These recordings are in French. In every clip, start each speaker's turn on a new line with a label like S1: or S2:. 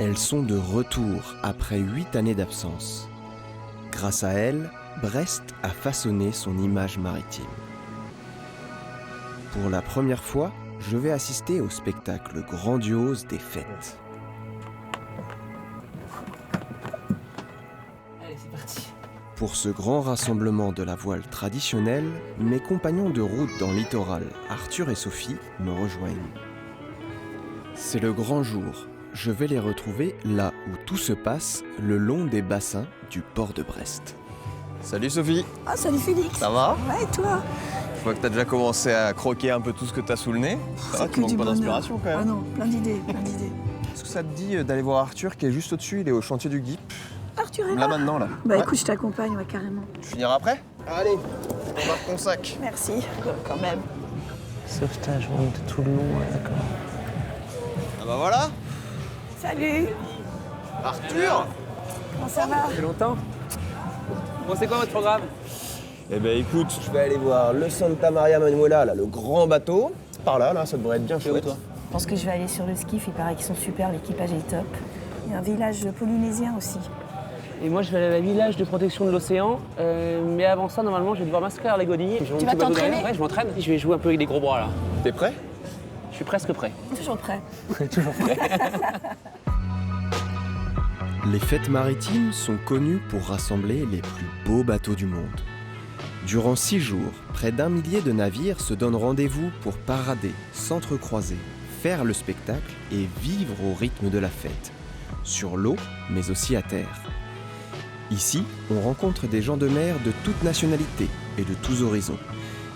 S1: Elles sont de retour après 8 années d'absence. Grâce à elles, Brest a façonné son image maritime. Pour la première fois, je vais assister au spectacle grandiose des fêtes.
S2: Allez, c'est parti.
S1: Pour ce grand rassemblement de la voile traditionnelle, mes compagnons de route dans le littoral, Arthur et Sophie, me rejoignent. C'est le grand jour. Je vais les retrouver là où tout se passe, le long des bassins du port de Brest.
S3: Salut Sophie.
S4: Ah, salut Félix.
S3: Ça va?
S4: Ouais, et toi?
S3: Je vois que t'as déjà commencé à croquer un peu tout ce que t'as sous le nez. Ça va,
S4: C'est
S3: tu
S4: que du
S3: manques pas
S4: bonheur.
S3: d'inspiration quand même.
S4: Ah non, plein d'idées, plein d'idées.
S3: Est-ce que ça te dit d'aller voir Arthur qui est juste au-dessus, il est au chantier du GIP?
S4: Arthur est
S3: Là
S4: là?
S3: maintenant là.
S4: Bah
S3: Ouais.
S4: écoute, je t'accompagne, ouais, carrément.
S3: Tu finiras après? Allez, embarque ton sac.
S4: Merci, quand même.
S2: Sauvetage, on monte tout le long, ouais, d'accord.
S3: Ah bah voilà.
S4: Salut.
S3: Arthur.
S4: Comment ça va?
S2: Ça fait longtemps. Bon, c'est quoi votre programme?
S3: Eh ben écoute, je vais aller voir le Santa Maria Manuela, là, le grand bateau. Par là, ça devrait être bien chouette.
S2: toi?
S4: Je pense que je vais aller sur le skiff, il paraît qu'ils sont super, l'équipage est top. Il y a un village polynésien aussi.
S2: Et moi, je vais aller à la village de protection de l'océan. Mais avant ça, normalement, je vais devoir m'inscrire à la godille.
S4: Tu vas t'entraîner?
S2: Ouais, je m'entraîne. Je vais jouer un peu avec les gros bras, là.
S3: T'es prêt?
S2: Je suis presque prêt.
S4: Toujours prêt.
S2: Toujours prêt.
S1: Les fêtes maritimes sont connues pour rassembler les plus beaux bateaux du monde. Durant 6 jours, près d'1 millier de navires se donnent rendez-vous pour parader, s'entrecroiser, faire le spectacle et vivre au rythme de la fête, sur l'eau mais aussi à terre. Ici, on rencontre des gens de mer de toutes nationalités et de tous horizons,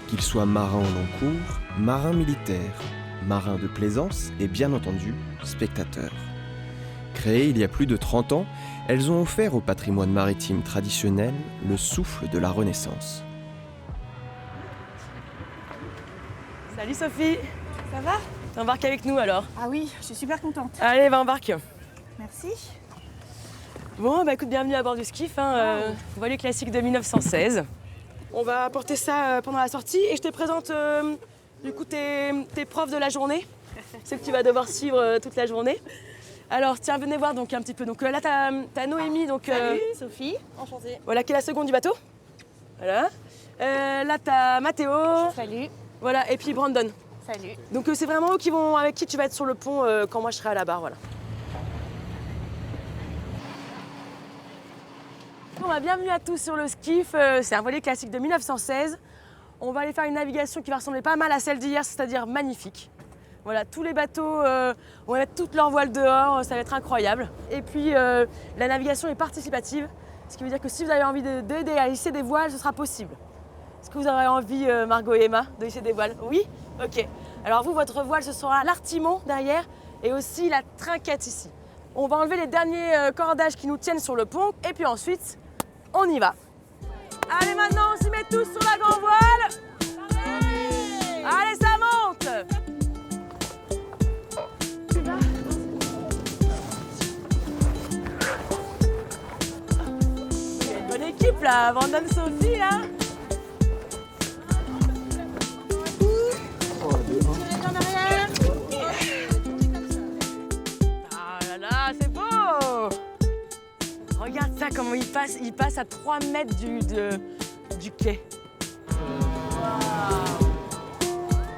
S1: qu'ils soient marins au long cours, marins militaires, marins de plaisance et bien entendu, spectateurs. Créées il y a plus de 30 ans, elles ont offert au patrimoine maritime traditionnel le souffle de la Renaissance.
S5: Salut Sophie,
S4: Ça va?
S5: t'embarques avec nous alors?
S4: Ah oui, je suis super contente.
S5: Allez, va embarque.
S4: Merci.
S5: Bon, bah écoute, bienvenue à bord du skiff, voilier classique de 1916. On va porter ça pendant la sortie et je te présente du coup tes profs de la journée, ceux que tu vas devoir suivre toute la journée. Alors tiens, venez voir donc un petit peu. Donc là, t'as Noémie, donc
S4: Salut Sophie, enchantée.
S5: voilà, qui est la seconde du bateau. Voilà. Là, t'as Mathéo.
S4: Salut.
S5: Voilà, et puis Brandon.
S4: Salut.
S5: Donc c'est vraiment eux avec qui tu vas être sur le pont quand moi je serai à la barre, voilà. Bon, bah, bienvenue à tous sur le skiff. C'est un voilier classique de 1916. On va aller faire une navigation qui va ressembler pas mal à celle d'hier, c'est-à-dire magnifique. Voilà, tous les bateaux vont mettre toutes leurs voiles dehors, ça va être incroyable. Et puis la navigation est participative, ce qui veut dire que si vous avez envie d'aider à hisser des voiles, ce sera possible. Est-ce que vous aurez envie, Margot et Emma, de hisser des voiles? Oui? Ok. Alors vous, votre voile, ce sera l'artimon derrière et aussi la trinquette ici. On va enlever les derniers cordages qui nous tiennent sur le pont et puis ensuite, on y va. Allez, maintenant, on s'y met tous sur la grand voile. Allez, ça monte. Il y a une bonne équipe là, Brandon, Sophie là. Ah là là, c'est beau! Regarde ça, comment il passe à 3 mètres du quai. Wow.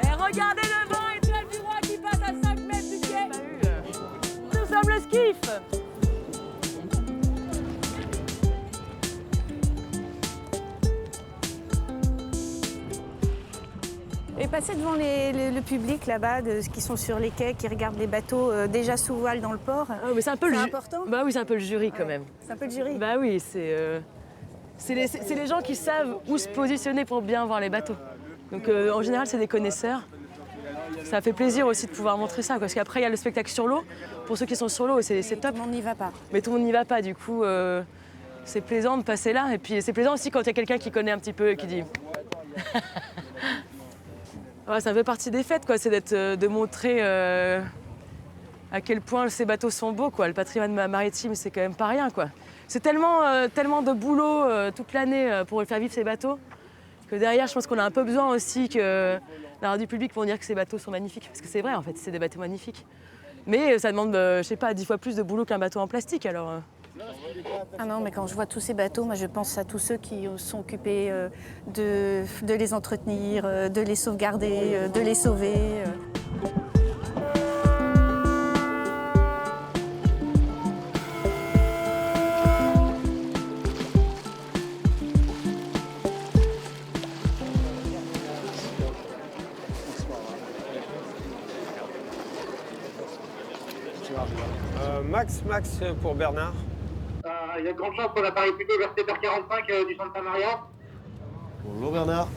S5: Et regardez le vent étoile du roi qui passe à 5 mètres du quai. Nous sommes le skiff.
S6: Et passer devant le public là-bas, qui sont sur les quais, qui regardent les bateaux déjà sous voile dans le port,
S5: Ah, mais c'est un peu
S6: c'est
S5: le
S6: important.
S5: Bah oui, c'est un peu le jury quand même.
S6: C'est un peu le jury.
S5: Bah oui, c'est les gens qui savent où se positionner pour bien voir les bateaux. Donc en général, c'est des connaisseurs. Ça fait plaisir aussi de pouvoir montrer ça, parce qu'après, il y a le spectacle sur l'eau. Pour ceux qui sont sur l'eau, c'est top.
S6: Tout le monde n'y va pas.
S5: Mais tout le monde n'y va pas, du coup, c'est plaisant de passer là. Et puis c'est plaisant aussi quand il y a quelqu'un qui connaît un petit peu et qui dit... Ouais, ça fait partie des fêtes, quoi. C'est de montrer à quel point ces bateaux sont beaux, quoi. Le patrimoine maritime, c'est quand même pas rien, quoi. C'est tellement de boulot toute l'année pour faire vivre ces bateaux que derrière, je pense qu'on a un peu besoin aussi que du public pour dire que ces bateaux sont magnifiques. Parce que c'est vrai, en fait, c'est des bateaux magnifiques. Mais ça demande, je sais pas, 10 fois plus de boulot qu'un bateau en plastique alors.
S6: Ah non, mais quand je vois tous ces bateaux, moi je pense à tous ceux qui sont occupés de les entretenir, de les sauvegarder, de les sauver.
S7: Max pour Bernard.
S8: Il y a de grandes chances qu'on apparaît plutôt vers 7h45 du Santa Maria.
S3: Bonjour Bernard.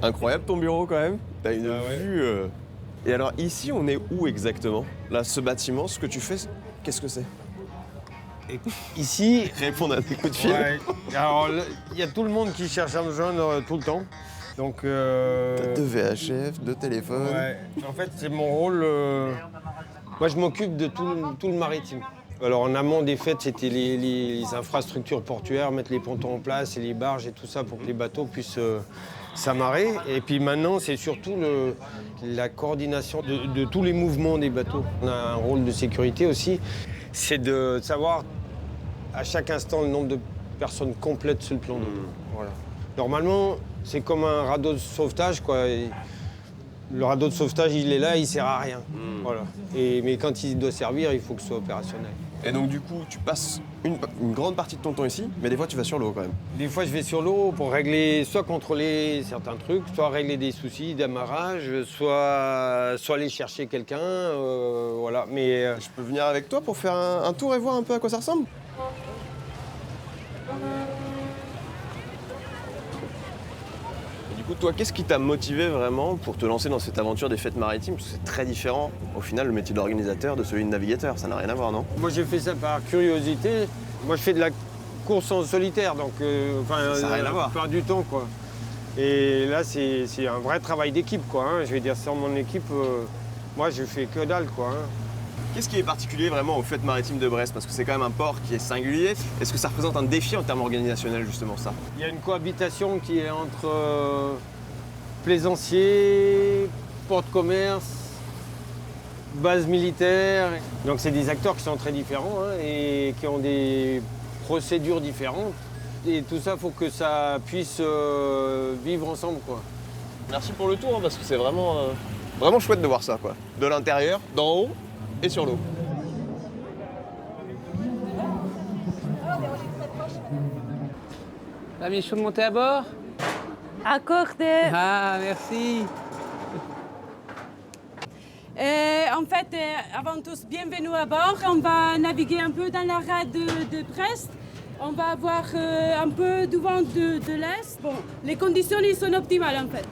S3: Incroyable ton bureau quand même. T'as une vue. Et alors ici, on est où exactement? Là, ce bâtiment, ce que tu fais, qu'est-ce que c'est?
S7: Ici,
S3: Répondre à tes coups de fil.
S7: ouais, alors il y a tout le monde qui cherche à me joindre tout le temps. Donc.
S3: T'as 2 VHF, 2 téléphones.
S7: Ouais. En fait, c'est mon rôle. Moi, je m'occupe de tout le maritime. Alors, en amont des fêtes, c'était les infrastructures portuaires, mettre les pontons en place et les barges et tout ça pour que les bateaux puissent s'amarrer. Et puis maintenant, c'est surtout la coordination de tous les mouvements des bateaux. On a un rôle de sécurité aussi. C'est de savoir à chaque instant le nombre de personnes complètes sur le plan d'eau. Voilà. Normalement, c'est comme un radeau de sauvetage, quoi. Le radeau de sauvetage, il est là, il sert à rien. Voilà. Mais quand il doit servir, il faut que ce soit opérationnel.
S3: Et donc du coup, tu passes une grande partie de ton temps ici, mais des fois tu vas sur l'eau quand même.
S7: Des fois, je vais sur l'eau pour régler, soit contrôler certains trucs, soit régler des soucis d'amarrage, soit aller chercher quelqu'un, voilà. Mais
S3: Je peux venir avec toi pour faire un tour et voir un peu à quoi ça ressemble? Et du coup, toi, qu'est-ce qui t'a motivé vraiment pour te lancer dans cette aventure des fêtes maritimes? Parce que c'est très différent, au final, le métier d'organisateur de celui de navigateur. Ça n'a rien à voir, non?
S7: moi, j'ai fait ça par curiosité. Moi, je fais de la course en solitaire, donc
S3: Ça n'a rien à voir.
S7: la plupart du temps, quoi. Et là, c'est un vrai travail d'équipe, quoi. Hein. Je vais dire, sans mon équipe, moi, je fais que dalle, quoi. Hein.
S3: Qu'est-ce qui est particulier vraiment aux fêtes maritimes de Brest? Parce que c'est quand même un port qui est singulier. Est-ce que ça représente un défi en termes organisationnels, justement, ça?
S7: Il y a une cohabitation qui est entre plaisanciers, port de commerce, base militaire. Donc c'est des acteurs qui sont très différents hein, et qui ont des procédures différentes. Et tout ça, il faut que ça puisse vivre ensemble, quoi.
S3: Merci pour le tour, hein, parce que c'est vraiment, vraiment chouette de voir ça, quoi. De l'intérieur, d'en haut et sur l'eau.
S2: T'as mis chaud de monter à bord?
S9: Accordé.
S2: Ah, merci.
S9: En fait, avant tout, bienvenue à bord. On va naviguer un peu dans la rade de Brest. On va avoir un peu du vent de l'est. Bon, les conditions ils sont optimales en fait.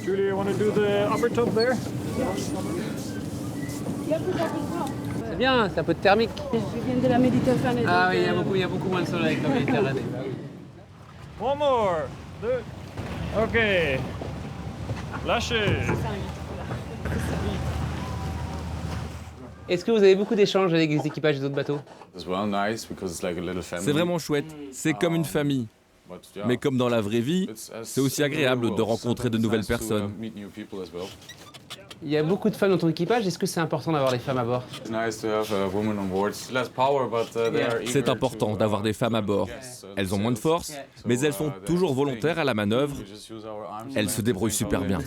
S10: Julia, you want to do the upper tub there?
S2: C'est bien, c'est un peu de thermique.
S9: Je viens de la Méditerranée.
S2: Ah
S9: donc,
S2: oui, il y a beaucoup moins de soleil avec la Méditerranée.
S10: One more. Deux. OK. Lâchez.
S2: Est-ce que vous avez beaucoup d'échanges avec les équipages des autres bateaux?
S11: C'est vraiment chouette, c'est comme une famille. Mais comme dans la vraie vie, c'est aussi agréable de rencontrer de nouvelles personnes.
S2: Il y a beaucoup de femmes dans ton équipage, est-ce que c'est important d'avoir les femmes à bord?
S11: C'est important d'avoir des femmes à bord. Elles ont moins de force, mais elles sont toujours volontaires à la manœuvre. Elles se débrouillent super bien.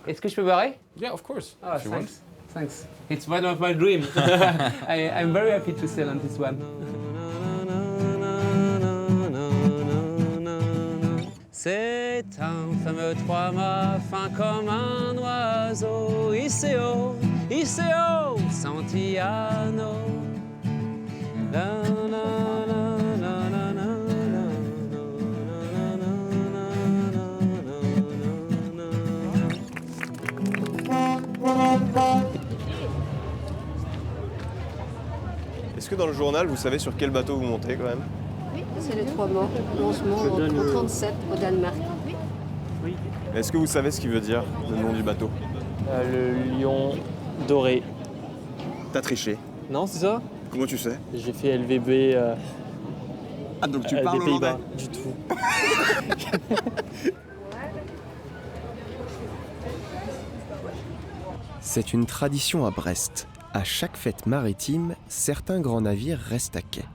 S2: Est-ce que je peux barrer?
S11: Yeah, of course.
S2: Oh, thanks. Thanks. It's one of my dreams. I'm very happy to sail on this one. C'est un fameux trois-mâts fin comme un oiseau. Iseo, Iseo, Santillano. La, la, la, la, la, la, la.
S3: Est-ce que dans le journal, vous savez sur quel bateau vous montez quand même?
S12: Oui, c'est les trois morts, lancement en 37 au Danemark.
S3: Oui. Est-ce que vous savez ce qu'il veut dire, le nom du bateau?
S13: Le lion doré.
S3: T'as triché?
S13: Non, c'est ça?
S3: Comment tu sais?
S13: J'ai fait LVB
S14: Ah, donc tu
S13: Des
S14: parles hollandais?
S13: Pays-Bas, du tout.
S1: C'est une tradition à Brest. À chaque fête maritime, certains grands navires restent à quai.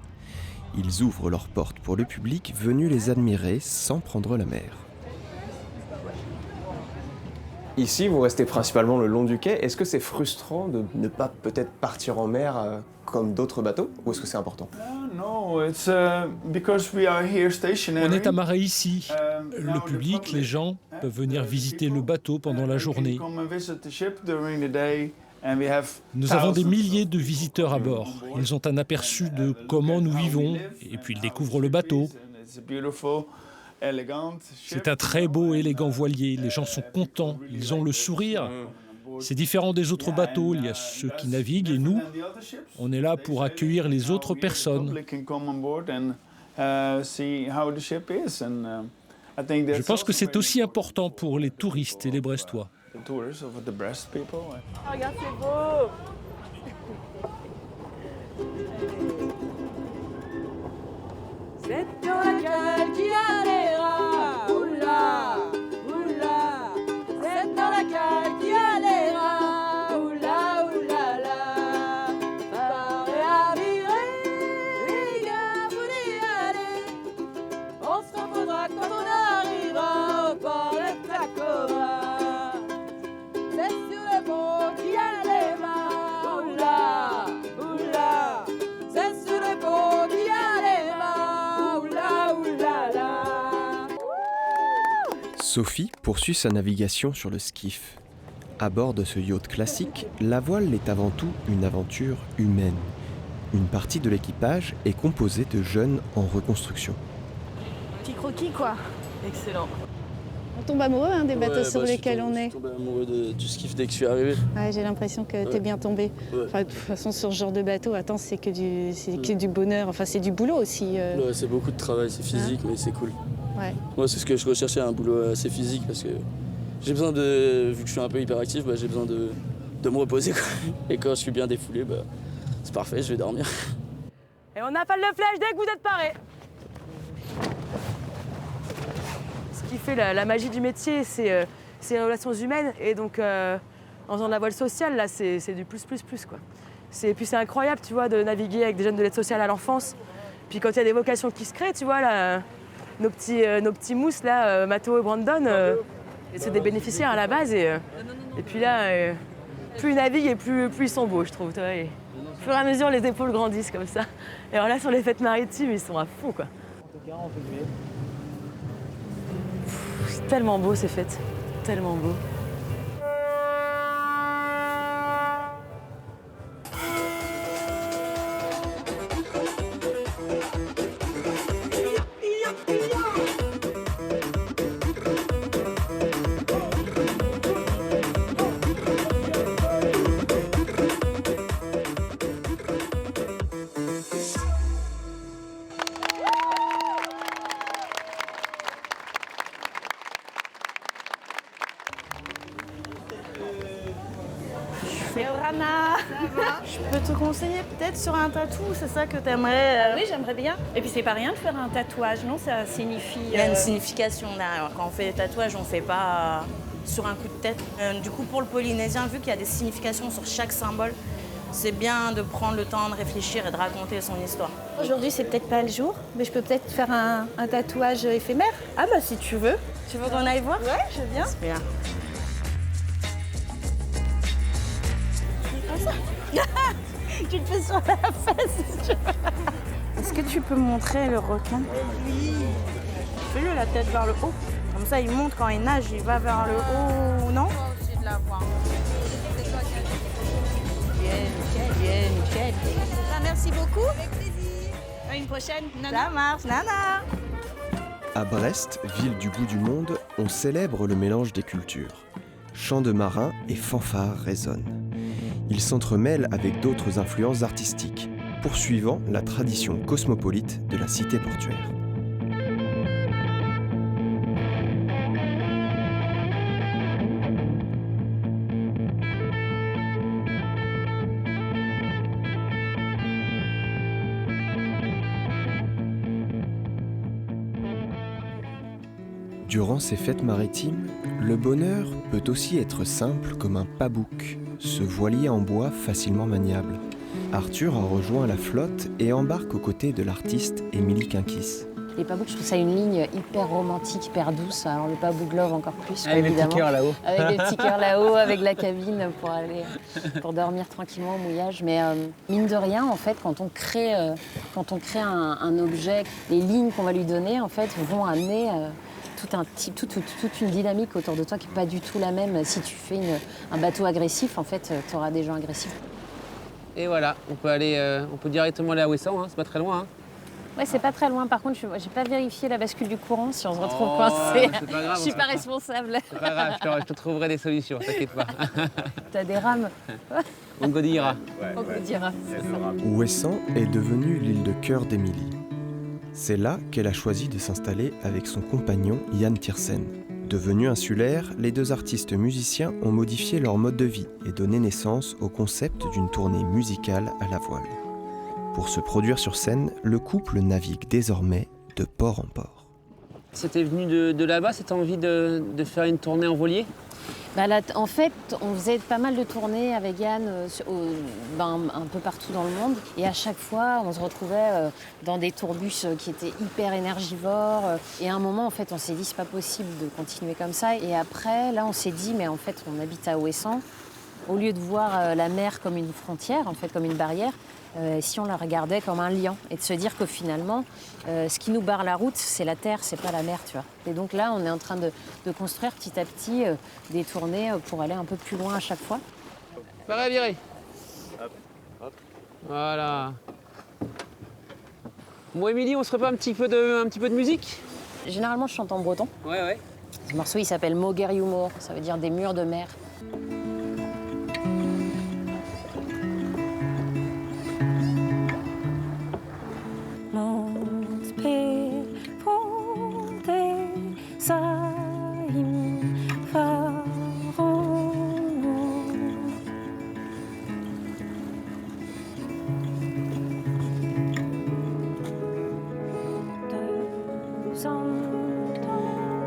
S1: Ils ouvrent leurs portes pour le public venu les admirer sans prendre la mer.
S3: Ici, vous restez principalement le long du quai. Est-ce que c'est frustrant de ne pas peut-être partir en mer comme d'autres bateaux, ou est-ce que c'est important?
S15: On est amarrés ici. Le public, les gens, peuvent venir visiter le bateau pendant la journée. Nous avons des milliers de visiteurs à bord. Ils ont un aperçu de comment nous vivons et puis ils découvrent le bateau. C'est un très beau, élégant voilier. Les gens sont contents, ils ont le sourire. C'est différent des autres bateaux. Il y a ceux qui naviguent et nous, on est là pour accueillir les autres personnes. Je pense que c'est aussi important pour les touristes et les Brestois.
S5: Regarde, c'est beau. C'est dans laquelle qui allera, oula, oula. C'est dans laquelle qui allera, oula, oula, la. Paré à virer, les gars, vous y allez. On se reprendra quand on arrivera au port de Tacoma. C'est sur le pont qui allera, oula, oula. C'est sur le pont qui allera, oula, oula, la.
S1: Sophie poursuit sa navigation sur le skiff. À bord de ce yacht classique, la voile est avant tout une aventure humaine. Une partie de l'équipage est composée de jeunes en reconstruction.
S6: Petit croquis, quoi.
S5: Excellent.
S6: On tombe amoureux des bateaux sur lesquels on est.
S13: Je suis tombé amoureux du skiff dès que je suis arrivé.
S6: Ouais, j'ai l'impression que t'es bien tombé.
S13: Ouais.
S6: Enfin, de toute façon, sur ce genre de bateau, attends, c'est que du bonheur. Enfin, c'est du boulot aussi.
S13: Ouais, c'est beaucoup de travail, c'est physique, mais c'est cool.
S6: Ouais.
S13: Moi, c'est ce que je recherchais, un boulot assez physique, parce que j'ai besoin de, vu que je suis un peu hyperactif, j'ai besoin de me reposer, quoi. Et quand je suis bien défoulé, c'est parfait, je vais dormir.
S5: Et on appelle le flash dès que vous êtes parés. Ce qui fait la magie du métier, c'est les relations humaines. Et donc, en faisant de la voile sociale, là, c'est du plus, quoi. Puis c'est incroyable, tu vois, de naviguer avec des jeunes de l'aide sociale à l'enfance. Puis quand il y a des vocations qui se créent, tu vois, là, nos petits mousses, là, Mathéo et Brandon, c'est des bénéficiaires à la base. Et puis là, plus ils naviguent et plus ils sont beaux, je trouve. Tu vois, et au fur et à mesure, les épaules grandissent comme ça. Et alors là, sur les fêtes maritimes, ils sont à fond, quoi. C'est tellement beau, ces fêtes. Tellement beau.
S6: Rana, je peux te conseiller peut-être sur un tatou, c'est ça que t'aimerais
S16: Oui, j'aimerais bien. Et puis c'est pas rien de faire un tatouage, non? Ça signifie...
S6: Il y a une signification là. Quand on fait des tatouages, on fait pas sur un coup de tête. Du coup, pour le polynésien, vu qu'il y a des significations sur chaque symbole, c'est bien de prendre le temps de réfléchir et de raconter son histoire.
S16: Aujourd'hui, c'est peut-être pas le jour, mais je peux peut-être faire un tatouage éphémère.
S6: Ah bah si tu veux. Tu veux qu'on aille voir?
S16: Ouais, je veux bien.
S6: C'est bien.
S16: Tu le fais sur la fesse si tu veux.
S6: Est-ce que tu peux montrer le requin?
S16: Oui.
S6: Fais-le la tête vers le haut. Comme ça, il monte quand il nage, il va vers le haut, non?
S16: Aussi de la voir.
S6: Nickel.
S16: Merci beaucoup. Avec plaisir. À une prochaine. Nana.
S6: Ça marche, Nana.
S1: À Brest, ville du bout du monde, on célèbre le mélange des cultures. Chants de marins et fanfares résonnent. Ils s'entremêlent avec d'autres influences artistiques, poursuivant la tradition cosmopolite de la cité portuaire. Durant ces fêtes maritimes, le bonheur peut aussi être simple comme un pabouk, ce voilier en bois facilement maniable. Arthur a rejoint la flotte et embarque aux côtés de l'artiste Émilie Quinkis.
S14: Les pabouks, je trouve ça une ligne hyper romantique, hyper douce. Alors le pabouk love encore plus,
S2: avec
S14: évidemment.
S2: Les petits cœurs là-haut.
S14: Avec les petits cœurs là-haut, avec la cabine pour dormir tranquillement au mouillage. Mais mine de rien, en fait, quand on crée un objet, les lignes qu'on va lui donner, en fait, vont amener toute une dynamique autour de toi qui n'est pas du tout la même. Si tu fais un bateau agressif, en fait, tu auras des gens agressifs.
S2: Et voilà, on peut directement aller à Ouessant, hein, c'est pas très loin. Hein.
S14: Ouais, c'est pas très loin. Par contre, j'ai pas vérifié la bascule du courant si on se retrouve coincé.
S2: C'est pas grave,
S14: je suis pas responsable.
S2: C'est pas grave, je te trouverai des solutions, t'inquiète pas.
S14: T'as des rames.
S2: On godillera.
S14: On godillera, c'est ça.
S1: Ouessant est devenue l'île de cœur d'Émilie. C'est là qu'elle a choisi de s'installer avec son compagnon Jan Tiersen. Devenus insulaires, les deux artistes musiciens ont modifié leur mode de vie et donné naissance au concept d'une tournée musicale à la voile. Pour se produire sur scène, le couple navigue désormais de port en port.
S2: C'était venu de là-bas, cette envie de faire une tournée en voilier?
S14: En fait, on faisait pas mal de tournées avec Yann un peu partout dans le monde. Et à chaque fois, on se retrouvait dans des tourbus qui étaient hyper énergivores. Et à un moment, en fait, on s'est dit, c'est pas possible de continuer comme ça. Et après, là, on s'est dit, mais en fait, on habite à Ouessant. Au lieu de voir la mer comme une frontière, en fait, comme une barrière, si on la regardait comme un lien et de se dire que finalement, ce qui nous barre la route, c'est la terre, c'est pas la mer, tu vois. Et donc là, on est en train de construire petit à petit des tournées pour aller un peu plus loin à chaque fois.
S2: Pareil à virer. Voilà. Bon, Émilie, on se reprend un petit peu de musique?
S14: Généralement, je chante en breton.
S2: Ouais.
S14: Ce morceau, il s'appelle Moger Humor, ça veut dire des murs de mer.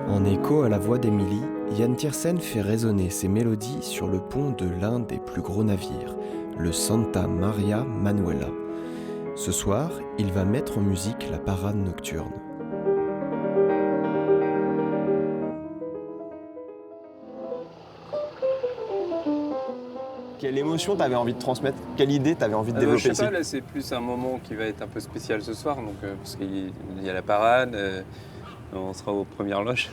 S1: En écho à la voix d'Émilie, Jan Tiersen fait résonner ses mélodies sur le pont de l'un des plus gros navires, le Santa Maria Manuela. Ce soir, il va mettre en musique la parade nocturne.
S3: Quelle émotion t'avais envie de transmettre? Quelle idée t'avais envie de développer
S17: Je sais
S3: ici?
S17: pas, là c'est plus un moment qui va être un peu spécial ce soir, donc, parce qu'il y a la parade, on sera aux premières loges.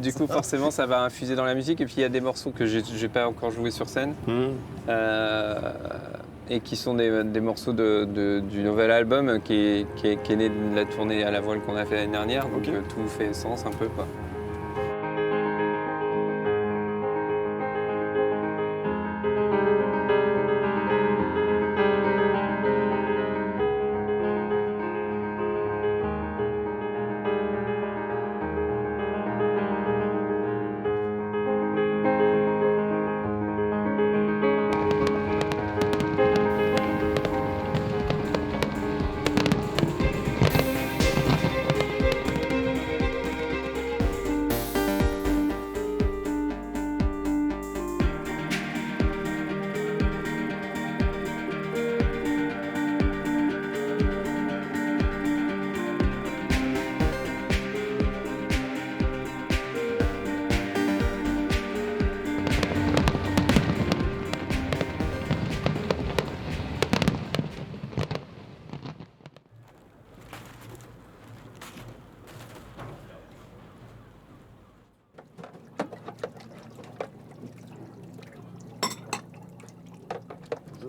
S17: Du coup forcément ça va infuser dans la musique, et puis il y a des morceaux que j'ai pas encore joué sur scène, et qui sont des morceaux du nouvel album qui est né de la tournée à la voile qu'on a fait l'année dernière, donc tout fait sens un peu, quoi.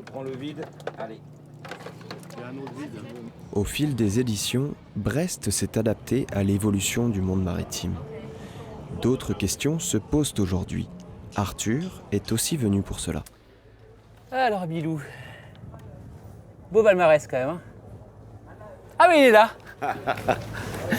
S18: Prends le vide, allez. Il y a un autre vide.
S1: Au fil des éditions, Brest s'est adapté à l'évolution du monde maritime. D'autres questions se posent aujourd'hui. Arthur est aussi venu pour cela.
S2: Alors, Bilou. Beau palmarès quand même. Hein. Ah oui, il est là.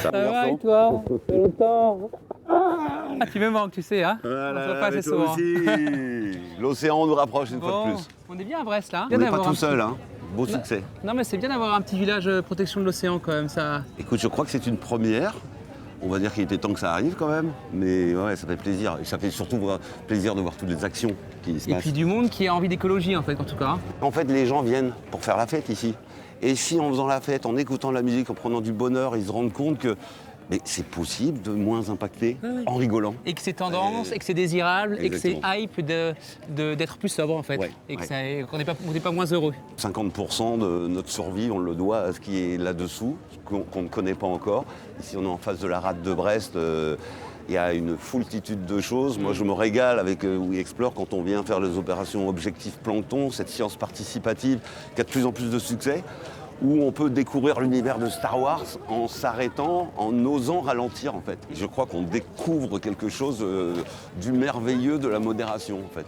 S2: Ça va et toi? Ça fait longtemps. Ah, tu me manques, tu sais, hein.
S18: Voilà,
S2: on se voit pas assez
S18: toi
S2: souvent.
S18: aussi. L'océan nous rapproche une fois de plus.
S2: On est bien à Brest là.
S18: On n'est pas tout seul, hein. Beau succès.
S2: Non mais c'est bien d'avoir un petit village protection de l'océan quand même, ça.
S18: Écoute, je crois que c'est une première.
S19: On va dire qu'il était temps que ça arrive quand même, mais ouais, ça fait plaisir. Et ça fait surtout plaisir de voir toutes les actions qui se passent.
S2: Et puis du monde qui a envie d'écologie en fait, en tout cas.
S19: En fait, les gens viennent pour faire la fête ici. Et si en faisant la fête, en écoutant la musique, en prenant du bonheur, ils se rendent compte que c'est possible de moins impacter en rigolant.
S2: Et que c'est tendance, et que c'est désirable,
S19: Exactement.
S2: et que c'est hype d'être plus sobre en fait.
S19: Ouais,
S2: et qu'on n'est pas moins heureux.
S19: 50% de notre survie, on le doit à ce qui est là-dessous, qu'on ne connaît pas encore. Ici, on est en face de la rade de Brest. Il y a une foultitude de choses. Moi, je me régale avec We Explore quand on vient faire les opérations Objectif Plancton, cette science participative qui a de plus en plus de succès, où on peut découvrir l'univers de Star Wars en s'arrêtant, en osant ralentir en fait. Je crois qu'on découvre quelque chose du merveilleux de la modération en fait.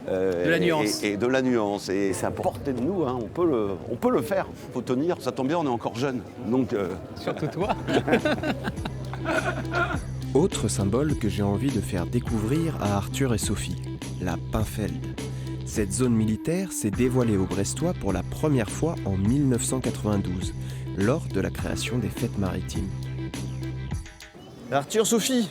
S2: De la nuance.
S19: Et de la nuance. Et c'est à portée de nous, hein. On peut le faire, il faut tenir. Ça tombe bien, on est encore jeunes. Donc,
S2: surtout toi.
S1: Autre symbole que j'ai envie de faire découvrir à Arthur et Sophie, la Pinfeld. Cette zone militaire s'est dévoilée aux Brestois pour la première fois en 1992, lors de la création des fêtes maritimes.
S3: Arthur, Sophie,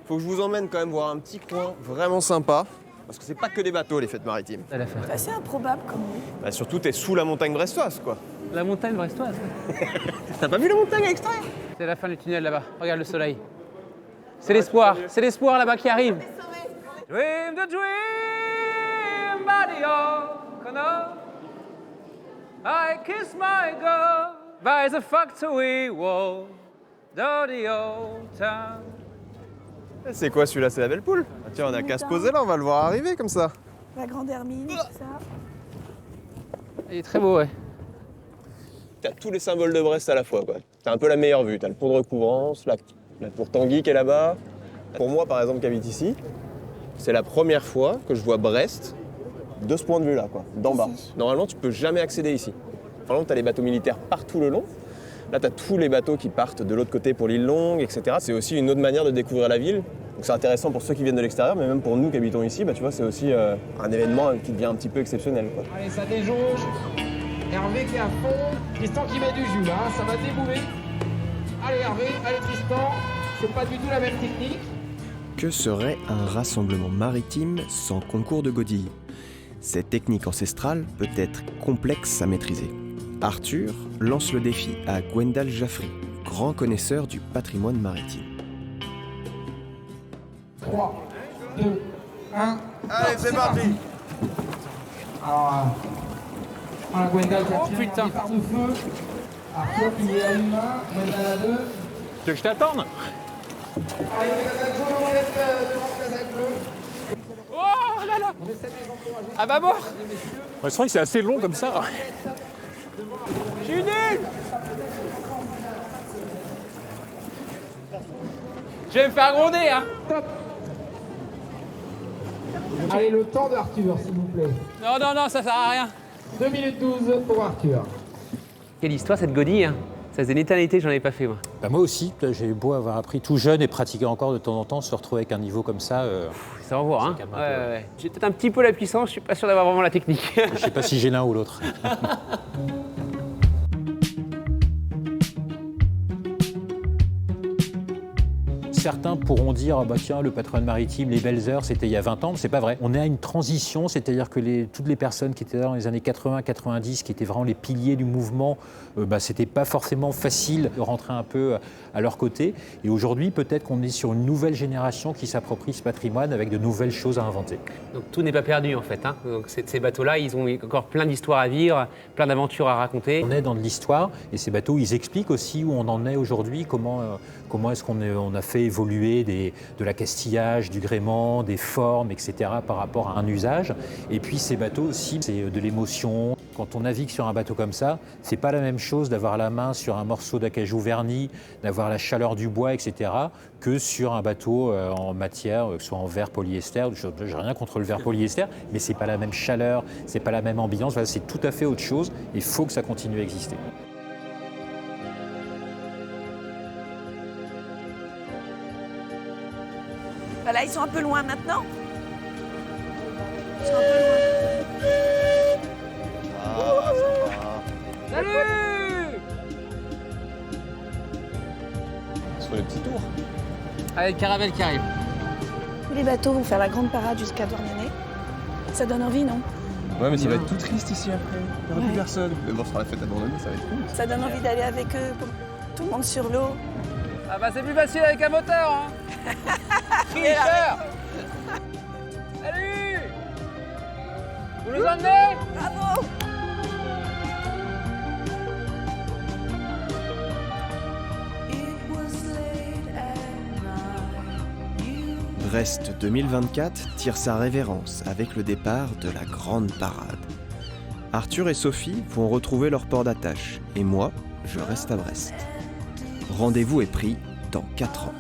S3: faut que je vous emmène quand même voir un petit coin vraiment sympa. Parce que c'est pas que des bateaux, les fêtes maritimes.
S4: C'est assez improbable comme oui.
S3: Bah, surtout, t'es sous la montagne brestoise, quoi.
S2: La montagne brestoise.
S3: T'as pas vu la montagne à l'extérieur?
S2: C'est la fin du tunnel là-bas. Regarde le soleil. C'est l'espoir là-bas qui arrive. Dream the dream by the ocean. I kiss my girl by the factory wall. Down the old town.
S3: C'est quoi celui-là? C'est la belle poule? Ah, tiens, on a qu'à se poser là, on va le voir arriver comme ça.
S4: La grande hermine, tout ça.
S2: Il est très beau, ouais.
S3: T'as tous les symboles de Brest à la fois, quoi. T'as un peu la meilleure vue. T'as le pont de recouvrance, la tour Tanguy qui est là-bas. Pour moi, par exemple, qui habite ici, c'est la première fois que je vois Brest de ce point de vue-là, quoi, d'en bas. Normalement, tu peux jamais accéder ici. Par exemple, t'as les bateaux militaires partout le long. Là, t'as tous les bateaux qui partent de l'autre côté pour l'île Longue, etc. C'est aussi une autre manière de découvrir la ville. Donc c'est intéressant pour ceux qui viennent de l'extérieur, mais même pour nous qui habitons ici, bah, tu vois, c'est aussi un événement qui devient un petit peu exceptionnel, quoi.
S18: Allez, ça déjauge. Hervé qui est à fond. Tristan qui met du jus là, ça va débouler. Allez Hervé, allez Tristan. C'est pas du tout la même technique.
S1: Que serait un rassemblement maritime sans concours de godilles? Cette technique ancestrale peut être complexe à maîtriser. Arthur lance le défi à Gwendal Jaffry, grand connaisseur du patrimoine maritime.
S18: 3, 2, 1.
S3: Allez, c'est parti.
S18: Alors, voilà Gwendal qui a tiré un départ de feu. Arthur qui est à une main, Gwendal à deux.
S10: Tu veux que je t'attende?
S18: Allez, Casac jaune, on laisse devant Casac bleu.
S2: Oh là là! Ah bah mort!
S10: C'est vrai que c'est assez long comme ça.
S2: Je suis nul! Je vais me faire gronder, hein!
S18: Top! Allez, le temps d'Arthur, s'il vous plaît.
S2: Non, ça sert à rien.
S18: 2 minutes 12 pour Arthur.
S2: Quelle histoire cette godille, hein. Ça faisait une éternité que j'en avais pas fait, moi.
S15: Bah moi aussi, j'ai beau avoir appris tout jeune et pratiquer encore de temps en temps, se retrouver avec un niveau comme ça.
S2: Ça va voir, hein. Ouais. J'ai peut-être un petit peu la puissance, je suis pas sûr d'avoir vraiment la technique.
S15: Je sais pas si j'ai l'un ou l'autre. Certains pourront dire, ah bah tiens, le patrimoine maritime, les belles heures, c'était il y a 20 ans, mais c'est pas vrai. On est à une transition, c'est-à-dire que toutes les personnes qui étaient là dans les années 80-90, qui étaient vraiment les piliers du mouvement, c'était pas forcément facile de rentrer un peu à leur côté. Et aujourd'hui, peut-être qu'on est sur une nouvelle génération qui s'approprie ce patrimoine avec de nouvelles choses à inventer.
S2: Donc tout n'est pas perdu en fait, hein. Donc ces bateaux-là, ils ont encore plein d'histoires à vivre, plein d'aventures à raconter.
S15: On est dans de l'histoire et ces bateaux, ils expliquent aussi où on en est aujourd'hui, comment est-ce qu'on a fait évoluer de l'accastillage, du gréement, des formes, etc. par rapport à un usage. Et puis ces bateaux aussi, c'est de l'émotion. Quand on navigue sur un bateau comme ça, c'est pas la même chose d'avoir la main sur un morceau d'acajou verni, d'avoir la chaleur du bois, etc., que sur un bateau en matière, que ce soit en verre polyester. J'ai rien contre le verre polyester, mais c'est pas la même chaleur, c'est pas la même ambiance. Voilà, c'est tout à fait autre chose. Il faut que ça continue à exister.
S4: Voilà, ils sont un peu loin maintenant. Ils sont un peu loin.
S3: Ah, sympa.
S2: Salut!
S3: Sur les petites
S2: Allez, le Caravelle qui arrive.
S4: Tous les bateaux vont faire la grande parade jusqu'à Douarnenez. Ça donne envie, non?
S3: Ouais, mais ça va être tout triste ici après. Il n'y aura plus personne. Mais bon, ce sera la fête à Douarnenez, ça va être cool.
S4: Ça donne envie d'aller avec eux, tout le monde sur l'eau.
S2: Ah bah c'est plus facile avec un moteur, hein. Tricheur. Salut. Vous nous emmenez?
S4: Bravo.
S1: Brest 2024 tire sa révérence avec le départ de la grande parade. Arthur et Sophie vont retrouver leur port d'attache et moi, je reste à Brest. Rendez-vous est pris dans 4 ans.